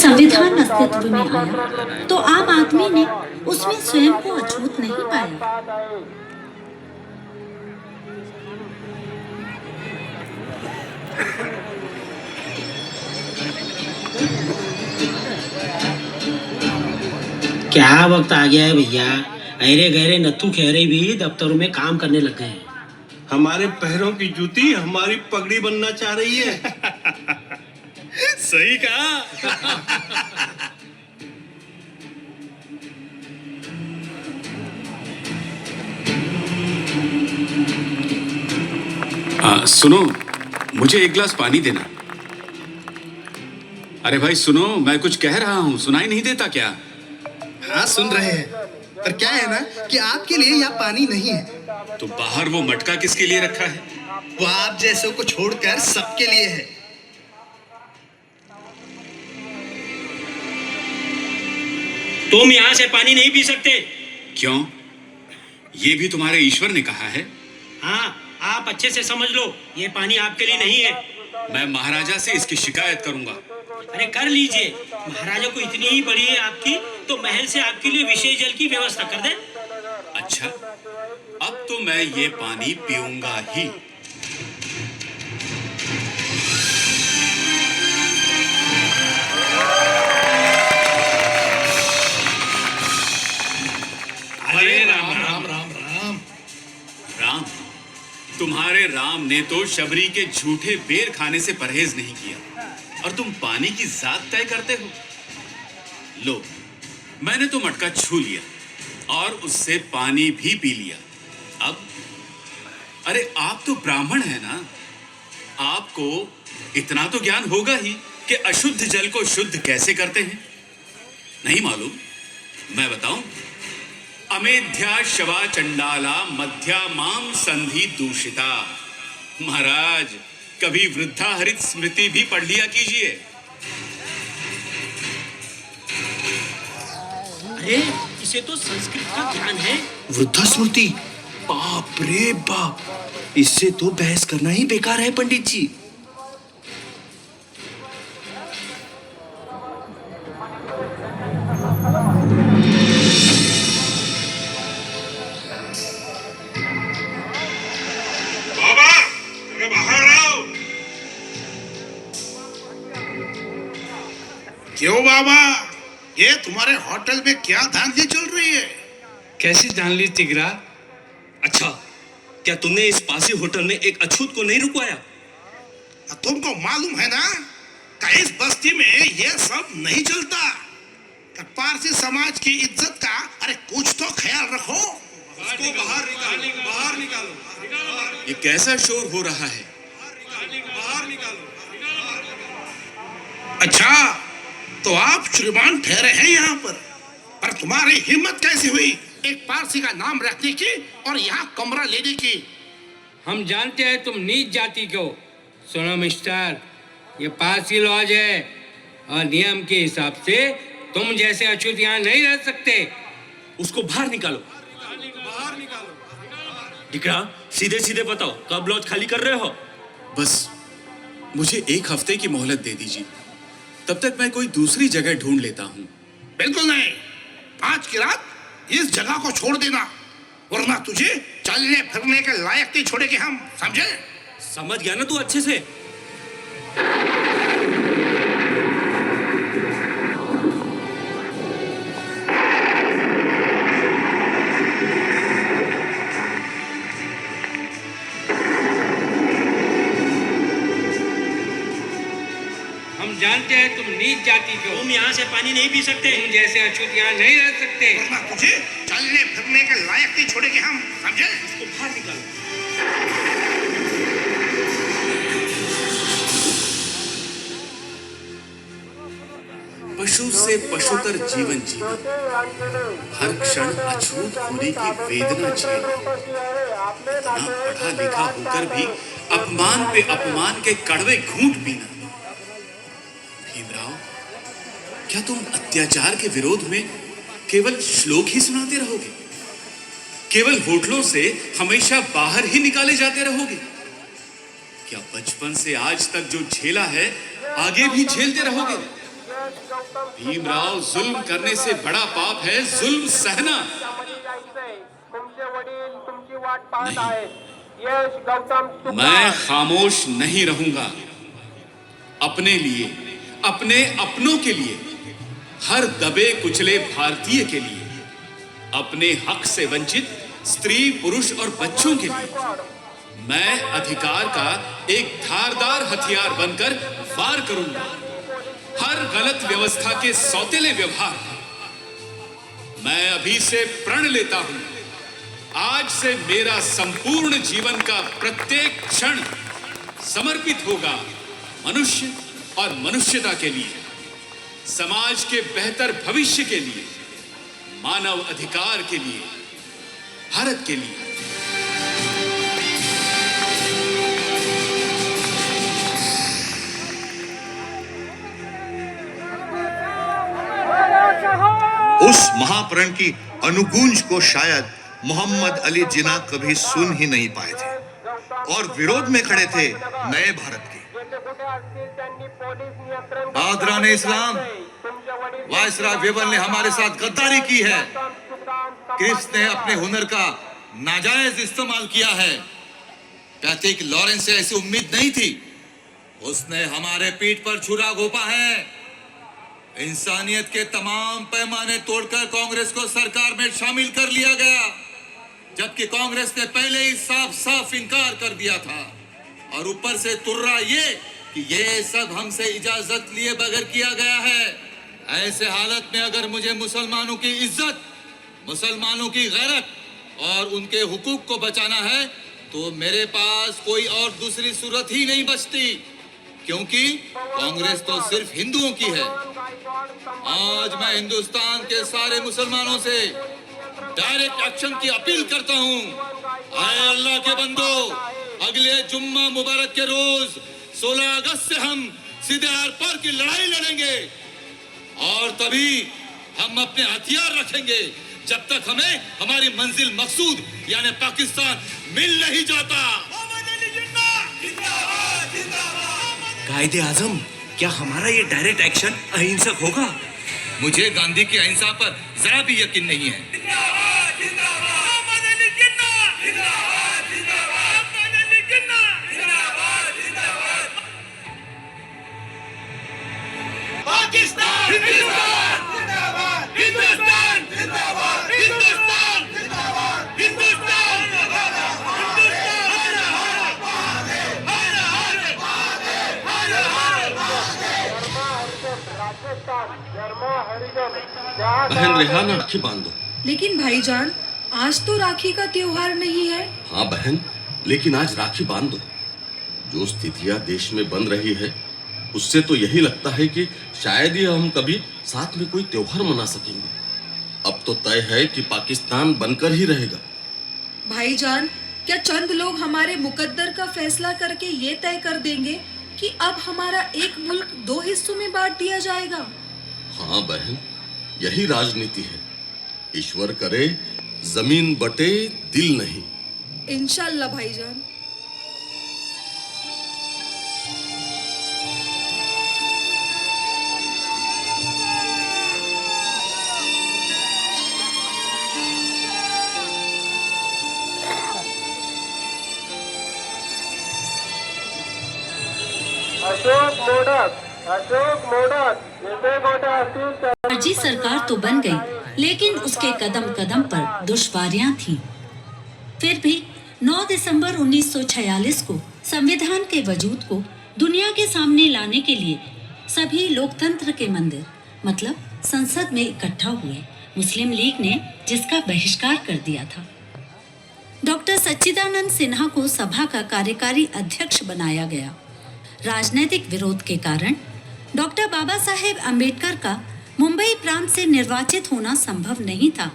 संविधान अस्तित्व में आया तो आम आदमी ने उसमें स्वयं को अछूत नहीं पाया। क्या वक्त आ गया है भैया, अरे गहरे नत्थू खैरे भी दफ्तरों में काम करने लग गए हैं। हमारे पैरों की जूती हमारी पगड़ी बनना चाह रही है। सही कहा। सुनो, मुझे एक गिलास पानी देना। अरे भाई सुनो, मैं कुछ कह रहा हूँ, सुनाई नहीं देता क्या? हाँ सुन रहे हैं, पर क्या है ना कि आपके लिए यहाँ पानी नहीं है। तो बाहर वो मटका किसके लिए रखा है? वो आप जैसों को छोड़कर सबके लिए है। तुम यहाँ से पानी नहीं पी सकते। क्यों? ये भी तुम्हारे ईश्वर ने कहा है। हाँ, आप अच्छे से समझ लो, ये पानी आपके लिए नहीं है। मैं महाराजा से इसकी शिकायत करूंगा। अरे कर लीजिए, महाराजा को इतनी ही पड़ी है आपकी, तो महल से आपके लिए विशेष जल की व्यवस्था कर दे। अच्छा, अब तो मैं ये पानी पीऊंगा ही। अरे राम राम राम राम राम, तुम्हारे राम ने तो शबरी के झूठे बेर खाने से परहेज नहीं किया, और तुम पानी की जात तय करते हो। लो, मैंने तो मटका छू लिया और उससे पानी भी पी लिया। अब अरे आप तो ब्राह्मण है ना, आपको इतना तो ज्ञान होगा ही कि अशुद्ध जल को शुद्ध कैसे करते हैं। नहीं मालूम? मैं बताऊं? अमेध्या शवा चंडाला मध्या माम संधि दूषिता। महाराज, कभी वृद्धा हरित स्मृति भी पढ़ लिया कीजिए। अरे इसे तो संस्कृत का ज्ञान है। वृद्धा स्मृति, बाप रे बाप, इससे तो बहस करना ही बेकार है पंडित जी। क्यों बाबा, ये तुम्हारे होटल में क्या धांधली चल रही है? कैसी धांधली तिगरा? अच्छा, क्या तुमने इस पासी होटल में एक अछूत को नहीं रुकवाया? तुमको मालूम है ना कि इस बस्ती में ये सब नहीं चलता। पारसी समाज की इज्जत का अरे कुछ तो ख्याल रखो। उसको बाहर निकालो, बाहर निकालो। ये कैसा शोर हो रहा है? बाहर निकालो। अच्छा, तो आप श्रीमान ठहरे हैं यहाँ पर तुम्हारी हिम्मत कैसी हुई एक पारसी का नाम रखने की और यहाँ कमरा लेने की? हम जानते हैं तुम नीच जाति को। सुनो मिस्टर, ये पारसी लॉज है और नियम के हिसाब से तुम जैसे अछूत यहाँ नहीं रह सकते। उसको बाहर निकालो। बाहर निकालो। दिकरा, सीधे सीधे बताओ, कब लॉज खाली कर रहे हो? बस मुझे एक हफ्ते की मोहलत दे दीजिए, तब तक मैं कोई दूसरी जगह ढूंढ लेता हूँ। बिल्कुल नहीं, आज की रात इस जगह को छोड़ देना, वरना तुझे चलने फिरने के लायक नहीं छोड़ेंगे हम, समझे? समझ गया ना तू अच्छे से? हम जानते हैं तुम नीच जाति को। तुम यहाँ से पानी नहीं पी सकते। तुम जैसे अछूत यहाँ नहीं रह सकते। वरना तुझे चलने फिरने के लायक नहीं छोड़ेंगे हम, समझे? उसको बाहर निकालो। पशु से पशुतर जीवन जीना, हर क्षण अछूत होने की वेदना झेलना, इतना पढ़ा लिखा होकर भी अपमान पे अपमान के कड़वे घूंट पीना। भीमराव, क्या तुम अत्याचार के विरोध में केवल श्लोक ही सुनाते रहोगे? केवल होटलों से हमेशा बाहर ही निकाले जाते रहोगे? क्या बचपन से आज तक जो झेला है आगे भी झेलते रहोगे? भीमराव, जुल्म करने से बड़ा पाप है जुल्म सहना। मैं खामोश नहीं रहूंगा। अपने लिए, अपने अपनों के लिए, हर दबे कुचले भारतीय के लिए, अपने हक से वंचित स्त्री, पुरुष और बच्चों के लिए मैं अधिकार का एक धारदार हथियार बनकर वार करूंगा हर गलत व्यवस्था के सौतेले व्यवहार। मैं अभी से प्रण लेता हूं, आज से मेरा संपूर्ण जीवन का प्रत्येक क्षण समर्पित होगा मनुष्य और मनुष्यता के लिए, समाज के बेहतर भविष्य के लिए, मानव अधिकार के लिए, भारत के लिए। उस महाप्रण की अनुगूंज को शायद मोहम्मद अली जिन्ना कभी सुन ही नहीं पाए थे और विरोध में खड़े थे नए भारत के। बादरान इस्लाम, वायसराय वेबर ने हमारे साथ गद्दारी की है। क्रिप्स ने अपने हुनर का नाजायज इस्तेमाल किया है। पैट्रिक लॉरेंस से ऐसी उम्मीद नहीं थी। उसने हमारे पीठ पर छुरा घोंपा है। इंसानियत के तमाम पैमाने तोड़कर कांग्रेस को सरकार में शामिल कर लिया गया, जबकि कांग्रेस ने पहले ही साफ साफ इनकार कर दिया था। और ऊपर से तुर्रा ये कि ये सब हमसे इजाजत लिए बगैर किया गया है। ऐसे हालत में अगर मुझे मुसलमानों की इज्जत, मुसलमानों की गैरत और उनके हुकूक को बचाना है तो मेरे पास कोई और दूसरी सूरत ही नहीं बचती, क्योंकि कांग्रेस तो सिर्फ हिंदुओं की है। आज मैं हिंदुस्तान के सारे मुसलमानों से डायरेक्ट एक्शन की अपील करता हूँ। आए अल्लाह के बंदो, अगले जुम्मा मुबारक के रोज 16 अगस्त से हम सीधे आर पार की लड़ाई लड़ेंगे और तभी हम अपने हथियार रखेंगे जब तक हमें हमारी मंजिल मकसूद यानी पाकिस्तान मिल नहीं जाता। कायदे आजम, क्या हमारा ये डायरेक्ट एक्शन अहिंसक होगा? मुझे गांधी की अहिंसा पर जरा भी यकीन नहीं है। पाकिस्तान जिंदाबाद, जिंदाबाद, हिंदुस्तान जिंदाबाद, हिंदुस्तान जिंदाबाद, हिंदुस्तान जिंदाबाद, बहन रेहाना, राखी बांध दो। लेकिन भाईजान, आज तो राखी का त्योहार नहीं है। हाँ बहन, लेकिन आज राखी बांध दो। जो स्थितियां देश में बन रही है उससे तो यही लगता है कि शायद ही हम कभी साथ में कोई त्योहार मना सकेंगे। अब तो तय है कि पाकिस्तान बनकर ही रहेगा। भाईजान, क्या चंद लोग हमारे मुकद्दर का फैसला करके ये तय कर देंगे कि अब हमारा एक मुल्क 2 हिस्सों में बांट दिया जाएगा? हाँ बहन, यही राजनीति है। ईश्वर करे जमीन बटे दिल नहीं। इंशाल्लाह भाईजान। फर्जी सरकार तो बन गई, लेकिन उसके कदम कदम पर दुश्वारियां थीं। फिर भी 9 दिसंबर 1946 को संविधान के वजूद को दुनिया के सामने लाने के लिए सभी लोकतंत्र के मंदिर मतलब संसद में इकट्ठा हुए मुस्लिम लीग ने जिसका बहिष्कार कर दिया था। डॉक्टर सच्चिदानंद सिन्हा को सभा का कार्यकारी अध्यक्ष बनाया गया। राजनीतिक विरोध के कारण डॉक्टर बाबा साहेब अम्बेडकर का मुंबई प्रांत से निर्वाचित होना संभव नहीं था।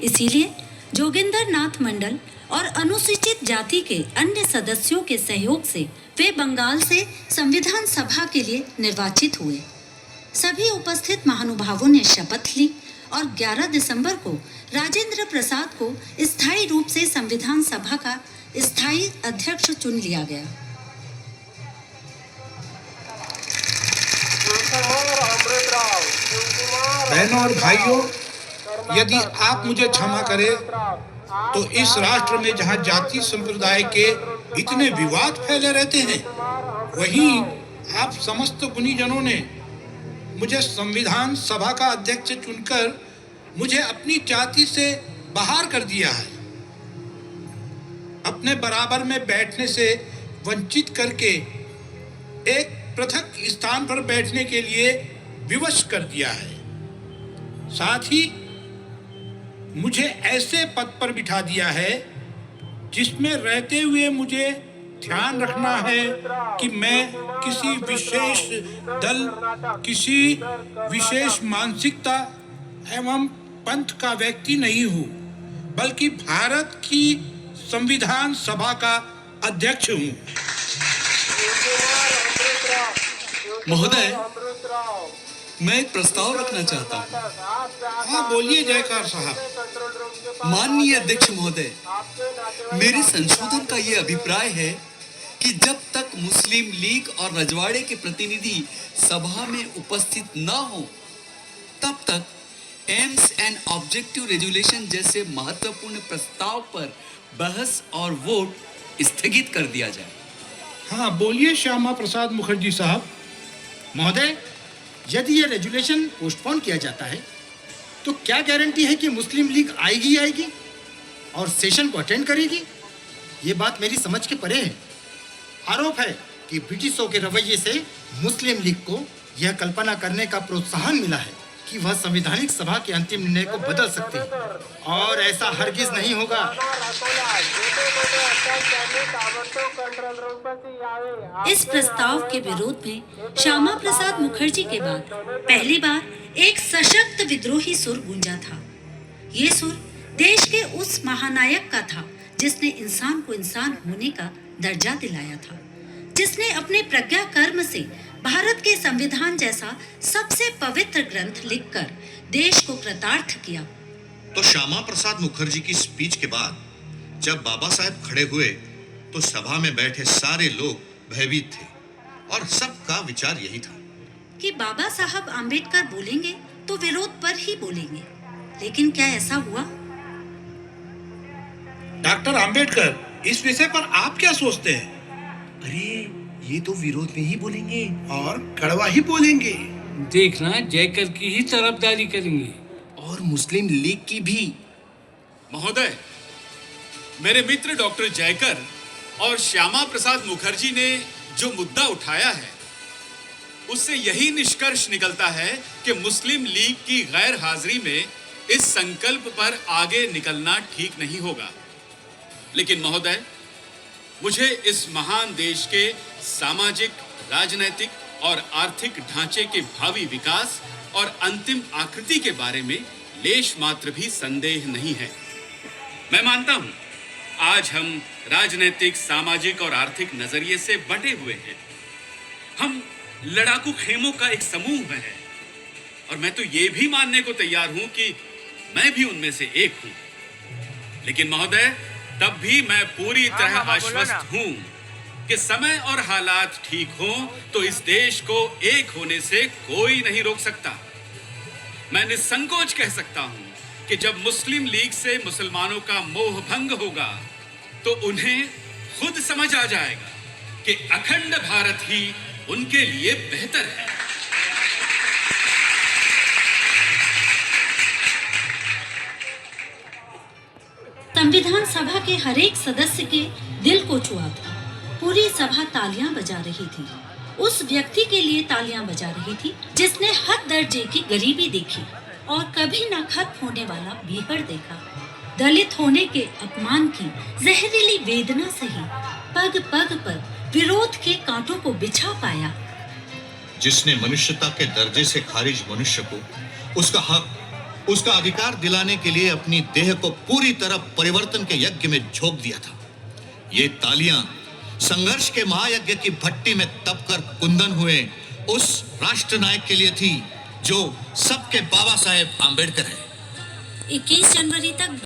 इसीलिए जोगिंदर नाथ मंडल और अनुसूचित जाति के अन्य सदस्यों के सहयोग से वे बंगाल से संविधान सभा के लिए निर्वाचित हुए। सभी उपस्थित महानुभावों ने शपथ ली और 11 दिसंबर को राजेंद्र प्रसाद को स्थायी रूप से संविधान सभा का स्थायी अध्यक्ष चुन लिया गया। अमृत बहनों और भाइयों, यदि आप मुझे क्षमा करें तो इस राष्ट्र में जहां जाति संप्रदाय के इतने विवाद फैले रहते हैं, वहीं आप समस्त गुणीजनों ने मुझे संविधान सभा का अध्यक्ष चुनकर मुझे अपनी जाति से बाहर कर दिया है, अपने बराबर में बैठने से वंचित करके एक पृथक स्थान पर बैठने के लिए विवश कर दिया है। साथ ही मुझे ऐसे पद पर बिठा दिया है जिसमें रहते हुए मुझे ध्यान रखना है कि मैं किसी विशेष दल, किसी विशेष मानसिकता एवं पंथ का व्यक्ति नहीं हूँ, बल्कि भारत की संविधान सभा का अध्यक्ष हूँ। महोदय, मैं एक प्रस्ताव रखना चाहता हूँ। हाँ, बोलिए जयकार साहब। माननीय अध्यक्ष महोदय, मेरे संशोधन का ये अभिप्राय है कि जब तक मुस्लिम लीग और रजवाड़े के प्रतिनिधि सभा में उपस्थित न हो, तब तक एम्स एंड ऑब्जेक्टिव रेजुलेशन जैसे महत्वपूर्ण प्रस्ताव पर बहस और वोट स्थगित कर दिया जाए। हाँ, बोलिए श्यामा प्रसाद मुखर्जी साहब। महोदय, यदि ये रेजुलेशन पोस्टपोन किया जाता है तो क्या गारंटी है कि मुस्लिम लीग आएगी और सेशन को अटेंड करेगी? ये बात मेरी समझ के परे है। आरोप है कि ब्रिटिशों के रवैये से मुस्लिम लीग को यह कल्पना करने का प्रोत्साहन मिला है कि वह संवैधानिक सभा के अंतिम निर्णय को बदल सकते हैं, और ऐसा हरगिज नहीं होगा। इस प्रस्ताव के विरोध में श्यामा प्रसाद मुखर्जी के बाद पहली बार एक सशक्त विद्रोही सुर गूंजा था। ये सुर देश के उस महानायक का था जिसने इंसान को इंसान होने का दर्जा दिलाया था, जिसने अपने प्रज्ञा कर्म से भारत के संविधान जैसा सबसे पवित्र ग्रंथ लिखकर देश को कृतार्थ किया। तो श्यामा प्रसाद मुखर्जी की स्पीच के बाद जब बाबा साहेब खड़े हुए तो सभा में बैठे सारे लोग भयभीत थे और सबका विचार यही था कि बाबा साहब आम्बेडकर बोलेंगे तो विरोध पर ही बोलेंगे। लेकिन क्या ऐसा हुआ? डॉक्टर आम्बेडकर, इस विषय पर आप क्या सोचते हैं? अरे, ये तो विरोध में ही बोलेंगे और कड़वा ही बोलेंगे। देखना, जयकर की ही तरफदारी करेंगे और मुस्लिम लीग की भी। महोदय, मेरे मित्र डॉक्टर जयकर और श्यामा प्रसाद मुखर्जी ने जो मुद्दा उठाया है, उससे यही निष्कर्ष निकलता है कि मुस्लिम लीग की गैर हाजिरी में इस संकल्प पर आगे निकलना ठीक नहीं होगा। लेकिन महोदय, मुझे इस महान देश के सामाजिक, राजनैतिक और आर्थिक ढांचे के भावी विकास और अंतिम आकृति के बारे में लेश मात्र भी संदेह नहीं है। मैं मानता हूं, आज हम राजनैतिक, सामाजिक और आर्थिक नजरिए से बटे हुए हैं। हम लड़ाकू खेमों का एक समूह है और मैं तो ये भी मानने को तैयार हूं कि मैं भी उनमें से एक हूं। लेकिन महोदय, तब भी मैं पूरी तरह आश्वस्त हूं कि समय और हालात ठीक हों तो इस देश को एक होने से कोई नहीं रोक सकता। मैं निसंकोच कह सकता हूं कि जब मुस्लिम लीग से मुसलमानों का मोह भंग होगा तो उन्हें खुद समझ आ जाएगा कि अखंड भारत ही उनके लिए बेहतर है। संविधान सभा के हर एक सदस्य के दिल को छुआ था। पूरी सभा तालियां बजा रही थी। उस व्यक्ति के लिए तालियां बजा रही थी जिसने हद दर्जे की गरीबी देखी और कभी न खत्म होने वाला बीहड़ देखा। दलित होने के अपमान की जहरीली वेदना से ही पग पग पर विरोध के कांटों को बिछा पाया। जिसने मनुष्यता के दर्जे से खारिज मनुष्य को उसका हक, उसका अधिकार दिलाने के लिए अपनी देह को पूरी तरह परिवर्तन के यज्ञ में झोंक दिया था। ये तालियां संघर्ष के महायज्ञ की भट्टी में तपकर कुंदन हुए उस राष्ट्र नायक के लिए थी जो सबके बाबा साहेब आम्बेडकर है। 21 जनवरी तक